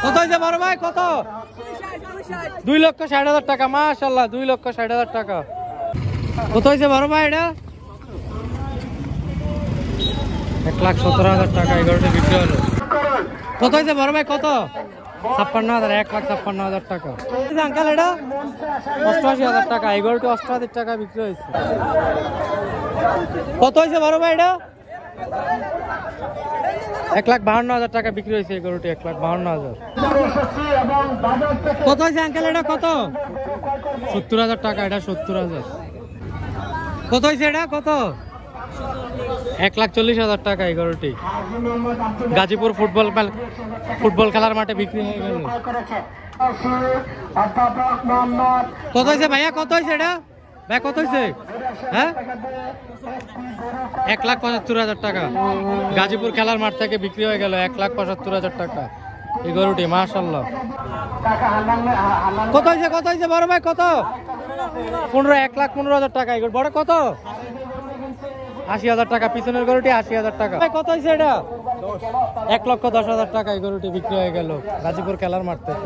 কত হয়েছে বড় ভাই? কত? 2,60,000 টাকা। মাশাআল্লাহ, 2,60,000 টাকা। কত হয়েছে বড় ভাই? এটা 1,17,000 টাকা। এই গরুটা বিক্রি হলো। কত হয়েছে বড় ভাই? কত? 56,000। 1,56,000 টাকা। আঙ্কাল এটা 88,000 টাকা। এই গরুটি 88,000 টাকা বিক্রি হয়েছে। কত হয়েছে বড় ভাই? এটা 1,52,000 টাকা বিক্রি হয়েছে। এই গরুটি 1,52,000। কত হয়েছে আঙ্কেল? এটা কত? 70,000 টাকা। এটা 70,000। কত হয়েছে? এটা কত? 1,40,000 টাকা। এই গরুটি গাজীপুর ফুটবল খেলার মাঠে বিক্রি হয়ে গেল। কত হয়েছে ভাইয়া? কত হয়েছে এটা ভাই? কত হয়েছে? হ্যাঁ, 1,75,000 টাকা। গাজীপুর খেলার মাঠ থেকে বিক্রি হয়ে গেল 1,75,000 টাকা এই গরুটি। মাশাআল্লাহ। কত হয়েছে? কত হয়েছে বড় ভাই? কত? 1,15,000 টাকা। এই বড় কত? 80,000 টাকা। পিছনের গরুটি 80,000 টাকা। কত হয়েছে এটা? 1,10,000 টাকা। এই গরুটি বিক্রি হয়ে গেল গাজীপুর খেলার মাঠ থেকে।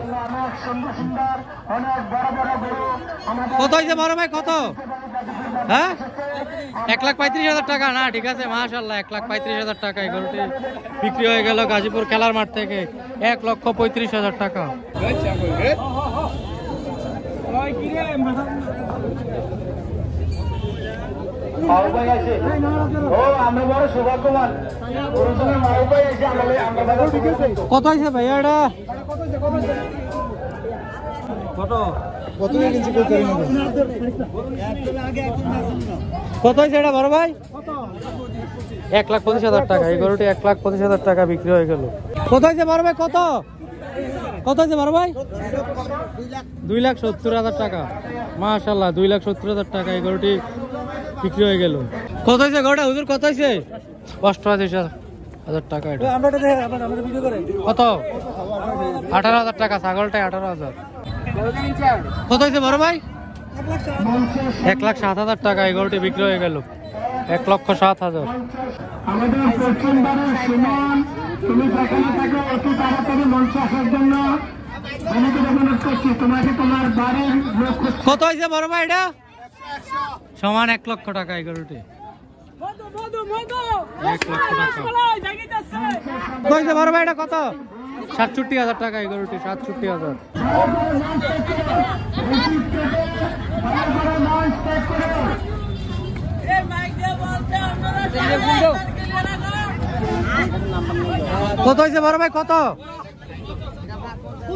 কত হয়েছে বড় ভাই? কত? হ্যাঁ, 1,35,000 টাকা। না, ঠিক আছে। মাশাআল্লাহ, 1,35,000 টাকা। এই গরুটি বিক্রি হয়ে গেল গাজীপুর খেলার মাঠ থেকে 1,35,000 টাকা। কত হয়েছে ভাইয়া? এটা কত? কত হয়েছে এটা বড় ভাই? 1,25,000 টাকা। এই গরুটি 1,25,000 টাকা বিক্রি হয়ে গেল। কত হয়েছে বড় ভাই? কত? কত হয়েছে বড় ভাই? 2,70,000 টাকা। মাশাআল্লাহ, 2,70,000 টাকা। এই গরুটি বিক্রি হয়ে গেল। কত হয়েছে গরুটা হুজুর? কত হয়েছে? 88,000 টাকা। কত? 18,000 টাকা। ছাগলটা 18,000। কত হয়েছে বড় ভাই? 1,07,000 টাকা। এই গরুটি বিক্রি হয়ে গেল 1,07,000। কত হয়েছে বড় ভাই? এটা সমান 1 লক্ষ টাকা। এই গরুটি 1 লক্ষ টাকা। কত হয়েছে বড় ভাই? এটা কত? 67,000 টাকা। এই গরুটি 67,000। কত হয়েছে বড় ভাই? কত?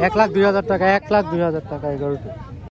1,02,000 টাকা। 1,02,000 টাকা। এই গরুটি